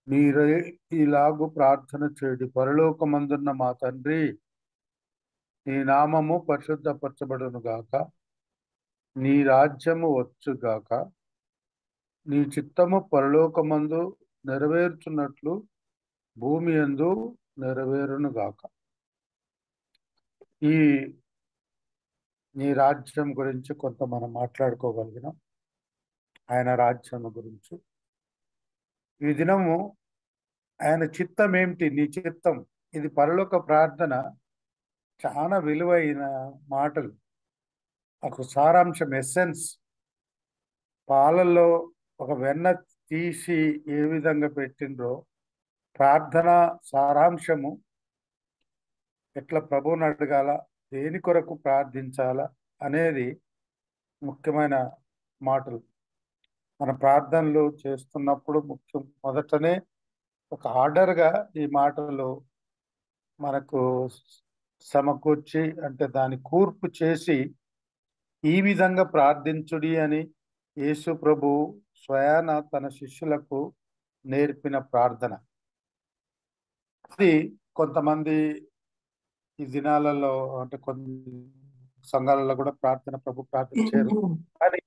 మీరు ఇలాగు ప్రార్థన చేయుడి. పరలోకమందున్న మా తండ్రి, నీ నామము పరిశుద్ధపరచబడును గాక, నీ రాజ్యము వచ్చుగాక, నీ చిత్తము పరలోకమందు నెరవేర్చున్నట్లు భూమి యందు నెరవేరును గాక. ఈ నీ రాజ్యం గురించి కొంత మనం మాట్లాడుకోగలిగినాం. ఆయన రాజ్యం గురించి ఈ దినము ఆయన చిత్తం ఏమిటి? నీ చిత్తం. ఇది పరలోక ప్రార్థన. చాలా విలువైన మాటలు. ఒక సారాంశం, ఎస్సెన్స్. పాలల్లో ఒక వెన్న తీసి ఏ విధంగా పెట్టిండ్రో ప్రార్థన సారాంశము ఎట్లా ప్రభువుని అడగాల, దేని కొరకు ప్రార్థించాలా అనేది ముఖ్యమైన మాటలు. మన ప్రార్థనలు చేస్తున్నప్పుడు మొదటనే ఒక ఆర్డర్గా ఈ మాటలు మనకు సమకూర్చి, అంటే దాని కూర్పు చేసి ఈ విధంగా ప్రార్థించుడి అని యేసు ప్రభు స్వయాన తన శిష్యులకు నేర్పిన ప్రార్థన. అది కొంతమంది ఈ దినాలలో, అంటే కొన్ని సంఘాలలో కూడా ప్రభు ప్రార్థన చేయరు. కానీ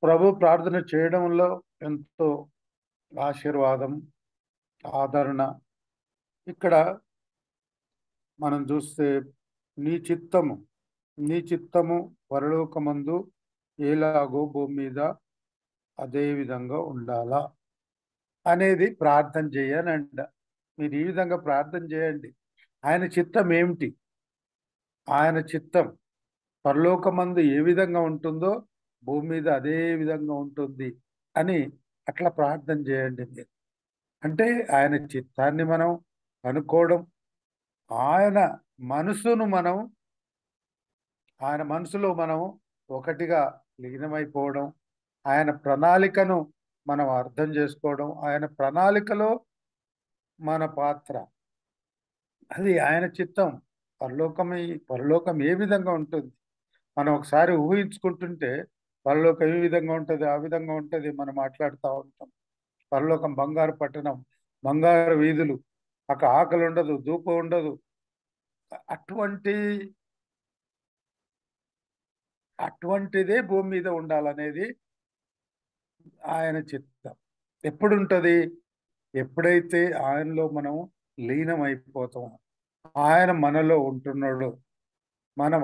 ప్రభు ప్రార్థన చేయడంలో ఎంతో ఆశీర్వాదం, ఆదరణ. ఇక్కడ మనం చూస్తే నీ చిత్తము పరలోకమందు ఎలాగో భూమి మీద అదే విధంగా ఉండాలా అనేది ప్రార్థన చేయనంట. మీరు ఈ విధంగా ప్రార్థన చేయండి. ఆయన చిత్తం ఏమిటి? ఆయన చిత్తం పరలోకమందు ఏ విధంగా ఉంటుందో భూమి మీద అదే విధంగా ఉంటుంది అని అట్లా ప్రార్థన చేయండి మీరు. అంటే ఆయన చిత్తాన్ని మనం అనుకోవడం, ఆయన మనసులో మనం ఒకటిగా లీనమైపోవడం, ఆయన ప్రణాళికను మనం అర్థం చేసుకోవడం, ఆయన ప్రణాళికలో మన పాత్ర, అది ఆయన చిత్తం. పరలోకం ఏ విధంగా ఉంటుంది మనం ఒకసారి ఊహించుకుంటుంటే, పరలోకం ఏ విధంగా ఉంటుంది, ఆ విధంగా ఉంటుంది మనం మాట్లాడుతూ ఉంటాం. పరలోకం బంగారు పట్టణం, బంగారు వీధులు, అక్కడ ఆకలి ఉండదు, ధూపం ఉండదు. అటువంటిదే భూమి మీద ఉండాలనేది ఆయన చిత్తం. ఎప్పుడుంటది? ఎప్పుడైతే ఆయనలో మనం లీనమైపోతాం, ఆయన మనలో ఉంటున్నాడు, మనం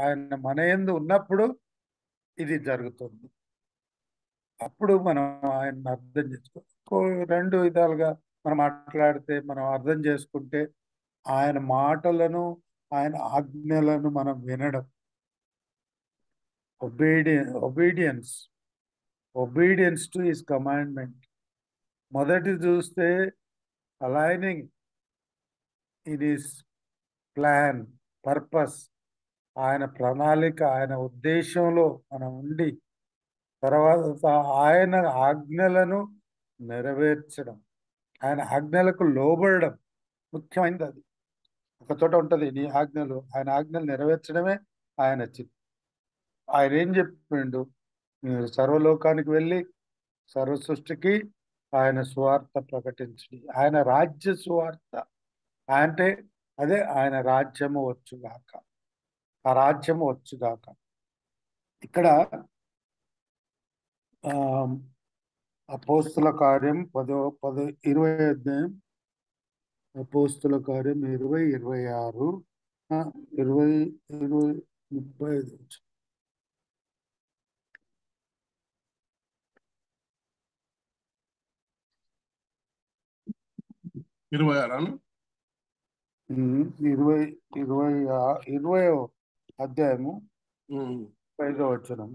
ఆయన మన యందు ఉన్నప్పుడు ఇది జరుగుతుంది. అప్పుడు మనం ఆయన్ని అర్థం రెండు విధాలుగా మనం మాట్లాడితే, మనం అర్థం చేసుకుంటే, ఆయన మాటలను, ఆయన ఆజ్ఞలను మనం వినడం, ఒబీడియన్స్ టు హిస్ కమాండ్మెంట్. మొదటి చూస్తే aligning in his plan, purpose, ఆయన ప్రణాళిక, ఆయన ఉద్దేశంలో మనం ఉండి, తర్వాత ఆయన ఆజ్ఞలను నెరవేర్చడం, ఆయన ఆజ్ఞలకు లోబడడం ముఖ్యమైనది. అది ఒక చోట ఉంటుంది, ఆయన ఆజ్ఞలు నెరవేర్చడమే ఆయన చిత్తం. ఆయన ఏం చెప్పిండు? మీరు సర్వలోకానికి వెళ్ళి సర్వ సృష్టికి ఆయన సువార్త ప్రకటించండి. ఆయన రాజ్య సువార్త అంటే అదే ఆయన రాజ్యము వచ్చుగాక, ఆ రాజ్యము వచ్చుగాక. ఇక్కడ అపోస్తుల కార్యం 20 అధ్యాయం, అపోస్తుల కార్యం 26, 35. 20 అధ్యాయము 5వ వచనం.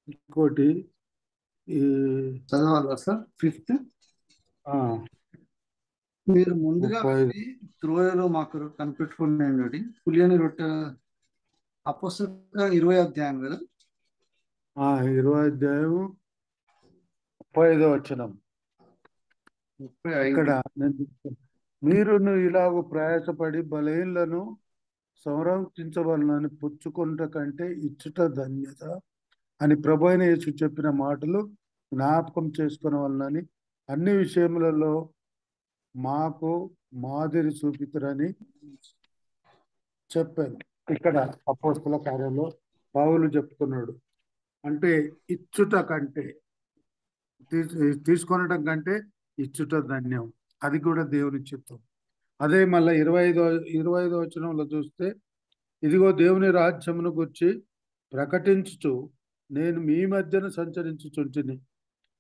ఇంకోటి చదవాలా సార్? 5th. మీరు ముందుగా వెళ్ళి త్రోయలో మాకు కనిపెట్టుకునేది పులియని రొట్టె. అపోస్తల 20 అధ్యాయం కదా? 20 అధ్యాయము 35వ వచనం. ఇక్కడ మీరును ఇలాగ ప్రయాసపడి బలహీనలను సంరక్షించవలనని పుచ్చుకొనుట కంటే ఇచ్చుట ధన్యత అని ప్రభు అయిన యేసు చెప్పిన మాటలు జ్ఞాపకం చేసుకొనవలనని అన్ని విషయములలో మాకు మాదిరి చూపితురని చెప్పాను. ఇక్కడ అపోస్తల కార్యంలో పౌలు చెప్తున్నాడు. అంటే ఇచ్చుట కంటే తీసుకొనటం కంటే ఇచ్చుట ధన్యం. అది కూడా దేవుని చిత్తం. అదే మళ్ళీ 25వ వచనంలో చూస్తే, ఇదిగో దేవుని రాజ్యమును గురించి ప్రకటించుచు నేను మీ మధ్యన సంచరించుచుంటిని.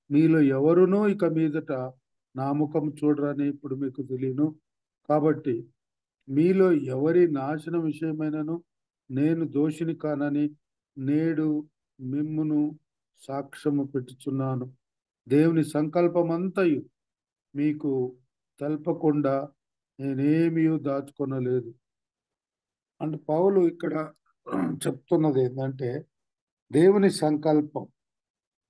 మీలో ఎవరునూ ఇక మీదట నా ముఖం చూడరని ఇప్పుడు మీకు తెలియను. కాబట్టి మీలో ఎవరి నాశనం విషయమైనను నేను దోషిని కానని నేడు మిమ్మును సాక్ష్యము పెట్టుచున్నాను. దేవుని సంకల్పమంతయు మీకు తెలపకుండా నేనేమీ దాచుకొనలేదు. అంటే పౌలు ఇక్కడ చెప్తున్నది ఏంటంటే దేవుని సంకల్పం,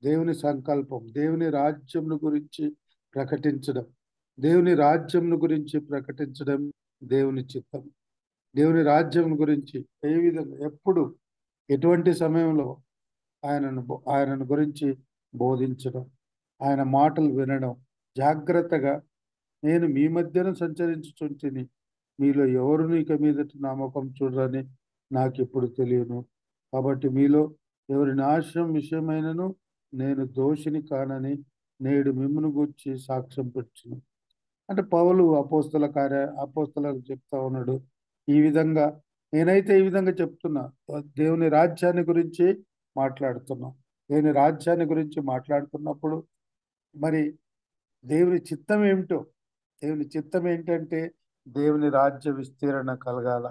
దేవుని రాజ్యంను గురించి ప్రకటించడం, దేవుని రాజ్యంను గురించి ప్రకటించడం దేవుని చిత్తం. దేవుని రాజ్యం గురించి ఏ విధంగా, ఎప్పుడు, ఎటువంటి సమయంలో ఆయనను గురించి బోధించడం, ఆయన మాటలు వినడం, జాగ్రత్తగా నేను మీ మధ్యన సంచరించుచుంటిని, మీలో ఎవరును ఇక మీదట నా ముఖం చూడరని నాకు ఇప్పుడు తెలియను. కాబట్టి మీలో ఎవరి నాశనం విషయమైనను నేను దోషిని కానని నేడు మిమ్మును గూర్చి సాక్ష్యం పెట్టును. అంటే పౌలు అపోస్తలకు చెప్తా ఉన్నాడు. ఈ విధంగా నేనైతే ఈ విధంగా చెప్తున్నా, దేవుని రాజ్యాన్ని గురించి మాట్లాడుతున్నా. దేవుని రాజ్యాన్ని గురించి మాట్లాడుతున్నప్పుడు మరి దేవుని చిత్తం ఏమిటో, దేవుని చిత్తం ఏంటంటే దేవుని రాజ్య విస్తీరణ కలగాల.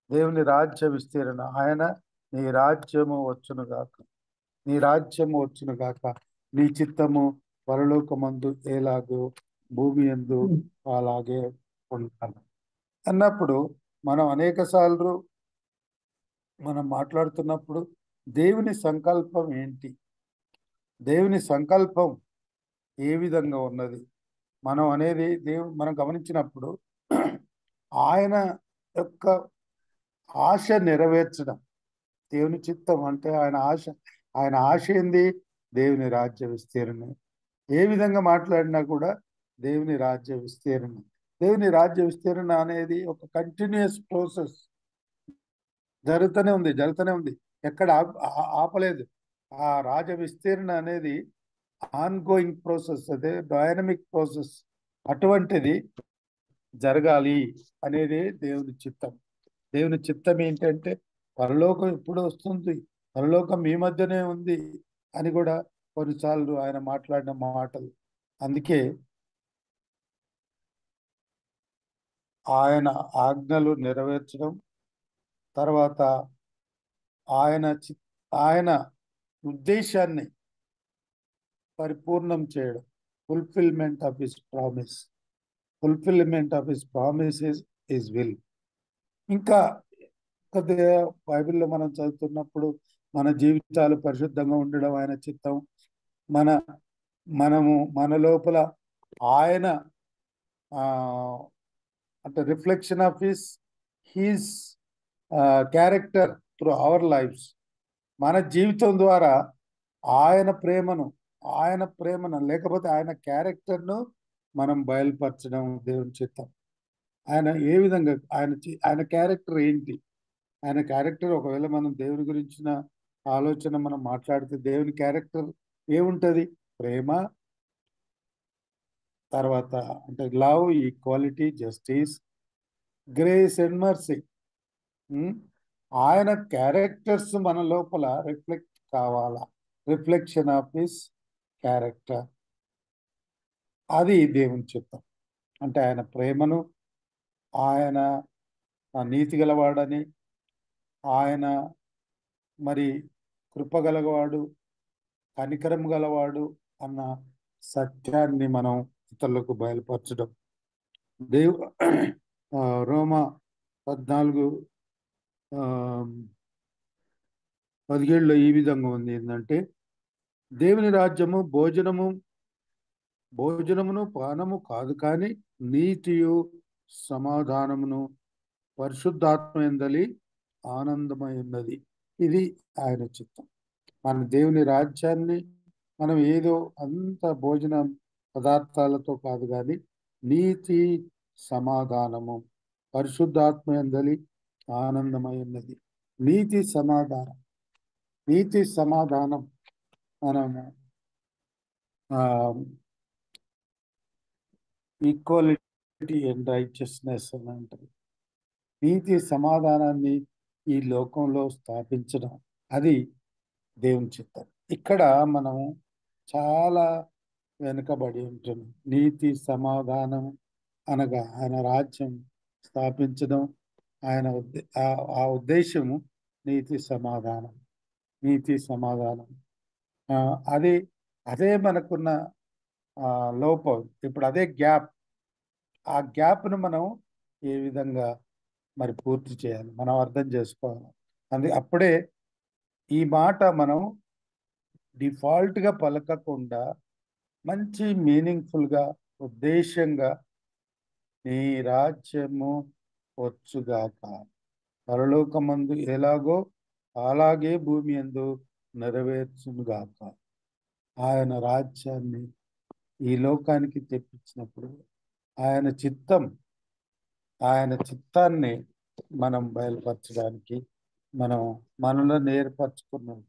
దేవుని రాజ్య విస్తీరణ, ఆయన నీ రాజ్యము వచ్చును గాక, నీ రాజ్యము వచ్చును గాక, నీ చిత్తము పరలోకమందు ఎలాగో భూమి యందు అలాగే ఉంటాను అన్నప్పుడు మనం అనేక సార్లు మనం మాట్లాడుతున్నప్పుడు దేవుని సంకల్పం ఏంటి, దేవుని సంకల్పం ఏ విధంగా ఉన్నది మనం అనేది మనం గమనించినప్పుడు ఆయన యొక్క ఆశ నెరవేర్చడం దేవుని చిత్తం. అంటే ఆయన ఆశ ఏంది? దేవుని రాజ్య విస్తీరణ. ఏ విధంగా మాట్లాడినా కూడా దేవుని రాజ్య విస్తీరణ. దేవుని రాజ్య విస్తీరణ అనేది ఒక కంటిన్యూస్ ప్రాసెస్, జరుగుతూనే ఉంది. ఎక్కడ ఆపలేదు. ఆ రాజ్య విస్తీరణ అనేది ఆన్ గోయింగ్ ప్రాసెస్, అదే డైనమిక్ ప్రాసెస్. అటువంటిది జరగాలి అనేది దేవుని చిత్తం. దేవుని చిత్తం ఏంటంటే పరలోకం ఎప్పుడు వస్తుంది, పరలోకం మీ మధ్యనే ఉంది అని కూడా కొన్నిసార్లు ఆయన మాట్లాడిన మాటలు. అందుకే ఆయన ఆజ్ఞలు నెరవేర్చడం, తర్వాత ఆయన ఉద్దేశాన్ని పరిపూర్ణం చేయడం, fulfilment of his promise is will. ఇంకా కొద్దిగా బైబిల్లో మనం చదువుతున్నప్పుడు మన జీవితాలు పరిశుద్ధంగా ఉండడం ఆయన చిత్తం. మన లోపల ఆయన అంటే reflection of his character through our lives. మన జీవితం ద్వారా ఆయన ప్రేమను లేకపోతే ఆయన క్యారెక్టర్ను మనం బయలుపరచడం దేవుని చిత్తం. ఆయన ఏ విధంగా ఆయన క్యారెక్టర్ ఏంటి, ఆయన క్యారెక్టర్ ఒకవేళ మనం దేవుని గురించిన ఆలోచన మనం మాట్లాడితే దేవుని క్యారెక్టర్ ఏముంటుంది? ప్రేమ, తర్వాత అంటే love, equality, justice, grace and mercy. ఆయన క్యారెక్టర్స్ మన లోపల రిఫ్లెక్ట్ కావాలా, రిఫ్లెక్షన్ ఆఫ్ హిస్ క్యారెక్టర్. అది దేవుని చిత్తం. అంటే ఆయన ప్రేమను, ఆయన నీతి గలవాడని, ఆయన మరి కృపగలవాడు, కనికరం గలవాడు అన్న సత్యాన్ని మనం ఇతరులకు బయలుపరచడం. రోమా 14:17 ఈ విధంగా ఉంది. ఏంటంటే దేవుని రాజ్యము భోజనమును పానము కాదు, కానీ నీతియు సమాధానమును పరిశుద్ధాత్మ యందలి ఆనందమై ఉన్నది. ఇది ఆయన చిత్తం. మన దేవుని రాజ్యాన్ని మనం ఏదో అంత భోజన పదార్థాలతో కాదు కానీ నీతి సమాధానము పరిశుద్ధాత్మ యందలి ఆనందమై ఉన్నది. నీతి సమాధానం మనము ఈక్వాలిటీ అండ్ రైచియస్నెస్ అని అంటారు. నీతి సమాధానాన్ని ఈ లోకంలో స్థాపించడం అది దేవుని చిత్తం. ఇక్కడ మనం చాలా వెనుకబడి ఉంటుంది. నీతి సమాధానం అనగా ఆయన రాజ్యం స్థాపించడం, ఆయన ఆ ఉద్దేశము నీతి సమాధానం. అదే మనకున్న లోపం. ఇప్పుడు అదే గ్యాప్. ఆ గ్యాప్ను మనం ఏ విధంగా మరి పూర్తి చేయాలి, మనం అర్థం చేసుకోవాలి. అప్పుడే ఈ మాట మనం డిఫాల్ట్గా పలకకుండా మంచి మీనింగ్ఫుల్గా ఉద్దేశంగా నీ రాజ్యము వచ్చుగాక, పరలోకమందు ఎలాగో అలాగే భూమి యందు నెరవేర్చునుగాక. ఆయన రాజ్యాన్ని ఈ లోకానికి తెప్పించినప్పుడు ఆయన చిత్తాన్ని మనం బయలుపరచడానికి మనలో ఏర్పరచుకున్నాం.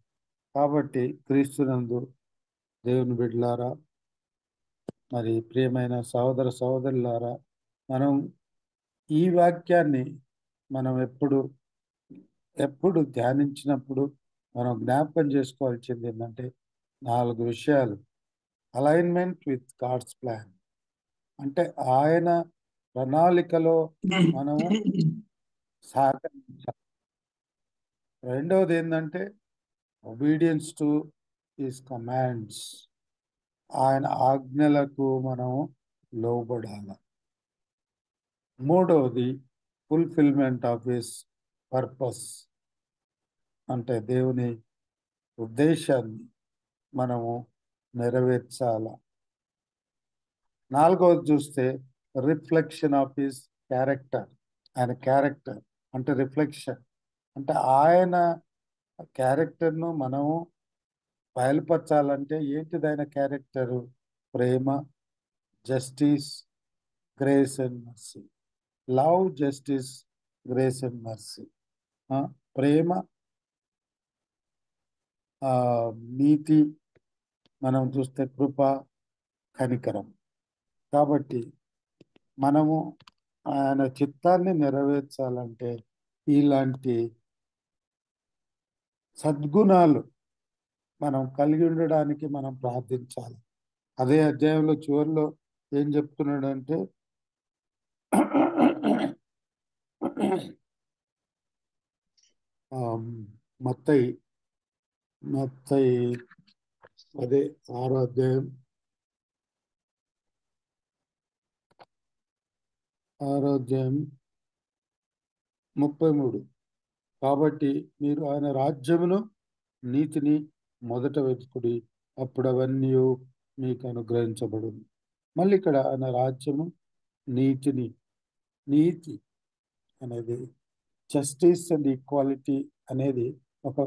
కాబట్టి క్రీస్తునందు దేవుని బిడ్డలారా, మరి ప్రియమైన సహోదర సహోదరులారా, మనం ఈ వాక్యాన్ని మనం ఎప్పుడు ధ్యానించినప్పుడు మనం జ్ఞాపకం చేసుకోవాల్సింది ఏంటంటే 4 విషయాలు. అలైన్మెంట్ విత్ గాడ్స్ ప్లాన్, అంటే ఆయన ప్రణాళికలో మనము సహకరించాలి. రెండవది ఏంటంటే ఒబీడియన్స్ టు హిస్ కమాండ్స్, ఆయన ఆజ్ఞలకు మనం లోబడాలి. మూడవది ఫుల్ఫిల్మెంట్ ఆఫ్ హిస్ పర్పస్, అంటే దేవుని ఉద్దేశాన్ని మనము నెరవేర్చాల. నాలుగవది చూస్తే రిఫ్లెక్షన్ ఆఫ్ హిస్ క్యారెక్టర్, ఆయన క్యారెక్టర్ అంటే రిఫ్లెక్షన్, అంటే ఆయన క్యారెక్టర్ను మనము బయలుపరచాలంటే ఏంటిది ఆయన క్యారెక్టరు? ప్రేమ, justice, grace and mercy. Love, justice, grace and mercy. ప్రేమ, నీతి, మనం చూస్తే కృప, కనికరం. కాబట్టి మనము ఆయన చిత్తాన్ని నెరవేర్చాలంటే ఇలాంటి సద్గుణాలు మనం కలిగి ఉండడానికి మనం ప్రార్థించాలి. అదే అధ్యాయంలో చివరిలో ఏం చెప్తున్నాడంటే మత్తయి అదే 6వ అధ్యాయం 33. కాబట్టి మీరు ఆయన రాజ్యమును నీతిని మొదట వెతుకుడి, అప్పుడు అవన్నీ మీకు అనుగ్రహించబడును. మళ్ళీ ఇక్కడ ఆయన రాజ్యము నీతి అనేది జస్టిస్ అండ్ ఈక్వాలిటీ అనేది ఒక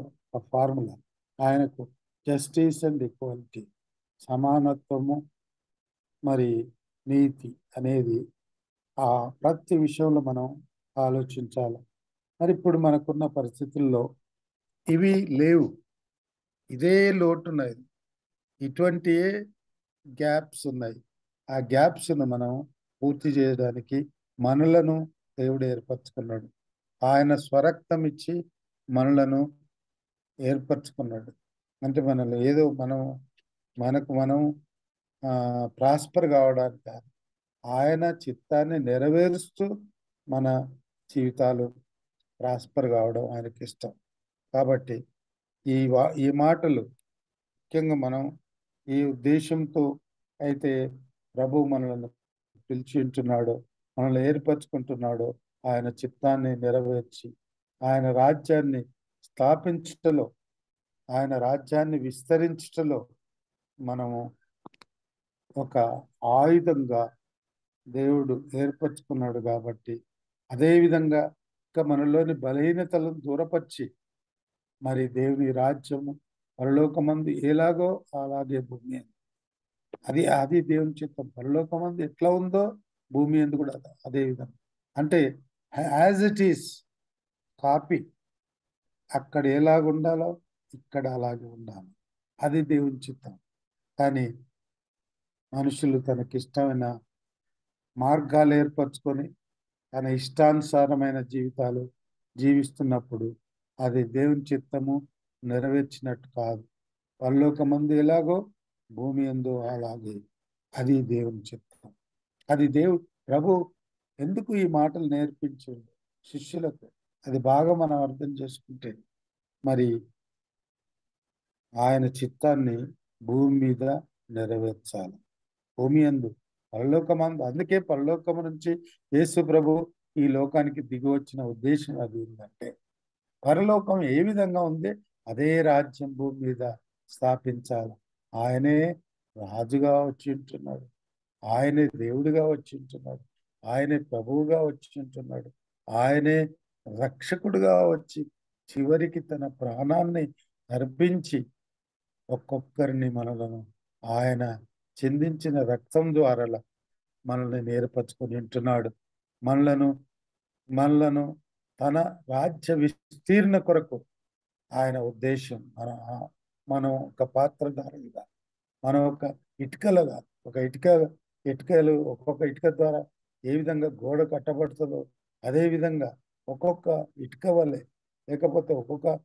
ఫార్ములా. ఆయనకు జస్టిస్ అండ్ ఈక్వాలిటీ, సమానత్వము మరి నీతి అనేది ప్రతి విషయంలో మనం ఆలోచించాలి. మరి ఇప్పుడు మనకున్న పరిస్థితుల్లో ఇవి లేవు, ఇదే లోటున్నాయి, ఇటువంటి గ్యాప్స్ ఉన్నాయి. ఆ గ్యాప్స్ను మనం పూర్తి చేయడానికి మనలను దేవుడు ఏర్పరచుకున్నాడు. ఆయన స్వరక్తం ఇచ్చి మనలను ఏర్పరచుకున్నాడు. అంటే మనలో ఏదో మనం ప్రాస్పర్ కావడానికి కాదు, ఆయన చిత్తాన్ని నెరవేరుస్తూ మన జీవితాలు ప్రాస్పర్ కావడం ఆయనకి ఇష్టం. కాబట్టి ఈ మాటలు ముఖ్యంగా మనం ఈ ఉద్దేశంతో అయితే ప్రభు మనల్ని పిలిచి ఉంటున్నాడో, మనల్ని ఏర్పరచుకుంటున్నాడో, ఆయన చిత్తాన్ని నెరవేర్చి ఆయన రాజ్యాన్ని స్థాపించటలో, ఆయన రాజ్యాన్ని విస్తరించటలో మనము ఒక ఆయుధంగా దేవుడు ఏర్పరచుకున్నాడు. కాబట్టి అదేవిధంగా ఇంకా మనలోని బలహీనతలను దూరపరిచి మరి దేవుని రాజ్యము పరలోకమందు ఎలాగో అలాగే భూమి అందు. అది దేవుని చిత్తం. పరలోకమందు ఎట్లా ఉందో భూమి అందు కూడా అదే విధంగా. అంటే యాజ్ ఇట్ ఈస్ కాపీ. అక్కడ ఎలాగుండాలో ఇక్కడ అలాగే ఉండాలి. అది దేవుని చిత్తం. కానీ మనుషులు తనకిష్టమైన మార్గాలు ఏర్పరచుకొని తన ఇష్టానుసారమైన జీవితాలు జీవిస్తున్నప్పుడు అది దేవుని చిత్తము నెరవేర్చినట్టు కాదు. పరలోకమందు ఎలాగో భూమి యందు అలాగే. అది దేవుని చిత్తం. అది ప్రభు ఎందుకు ఈ మాటలు నేర్పించిండు శిష్యులకు? అది బాగా మనం అర్థం చేసుకుంటే మరి ఆయన చిత్తాన్ని భూమి మీద నెరవేర్చాలి. భూమి యందు పరలోకమందు. అందుకే పరలోకము నుంచి యేసు ప్రభు ఈ లోకానికి దిగి వచ్చిన ఉద్దేశం అది ఏంటంటే పరలోకం ఏ విధంగా ఉంది అదే రాజ్యం భూమి మీద స్థాపించాలి. ఆయనే రాజుగా వచ్చి ఉంటున్నాడు. ఆయనే దేవుడిగా వచ్చి ఉంటున్నాడు. ఆయనే ప్రభువుగా వచ్చి ఉంటున్నాడు. ఆయనే రక్షకుడుగా వచ్చి చివరికి తన ప్రాణాన్ని అర్పించి ఒక్కొక్కరిని మనలను ఆయన చిందించిన రక్తం ద్వారా మనల్ని నేర్పరచుకొని ఉంటున్నాడు. మనలను తన రాజ్య విస్తీర్ణ కొరకు ఆయన ఉద్దేశం. మనం ఒక పాత్రధారులుగా, మనం ఒక ఇటుకలుగా, ఇటుకలు ఒక్కొక్క ఇటుక ద్వారా ఏ విధంగా గోడ కట్టబడుతుందో అదే విధంగా ఒక్కొక్క ఇటుక వలె లేకపోతే ఒక్కొక్క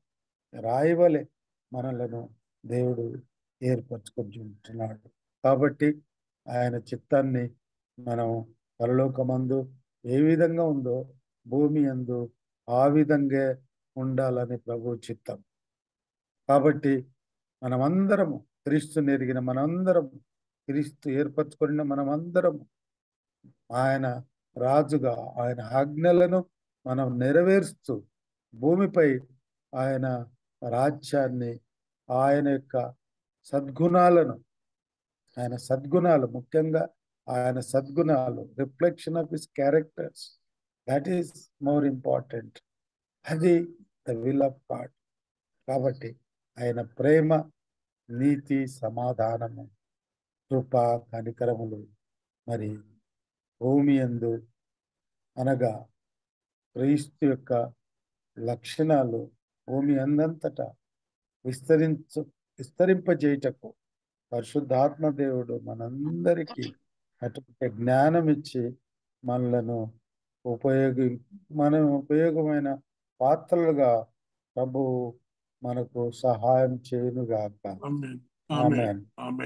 రాయి వలె మనలను దేవుడు ఏర్పరచుకొని ఉంటున్నాడు. కాబట్టి ఆయన చిత్తాన్ని మనం పరలోకమందు ఏ విధంగా ఉందో భూమి యందు ఆ విధంగా ఉండాలని ప్రభు చిత్తం. కాబట్టి మనమందరము క్రీస్తుని ఎరిగిన మనందరము, క్రీస్తు ఏర్పరచుకున్న మనమందరము ఆయన రాజుగా ఆయన ఆజ్ఞలను మనం నెరవేరుస్తూ భూమిపై ఆయన రాజ్యాన్ని, ఆయన యొక్క సద్గుణాలు ముఖ్యంగా ఆయన సద్గుణాలు reflection of his characters, that is more important. అది ద విల్ ఆఫ్ గాడ్. కాబట్టి ఆయన ప్రేమ, నీతి, సమాధానము, కృప, కనికరములు మరి భూమి యందు అనగా క్రీస్తు యొక్క లక్షణాలు భూమి అందంతటా విస్తరింపజేయటకు పరిశుద్ధాత్మ దేవుడు మనందరికీ అటువంటి జ్ఞానం ఇచ్చి మనలను ఉపయోగమైన పాత్రలుగా ప్రభు మనకు సహాయం చేయునుగాక. ఆమేన్.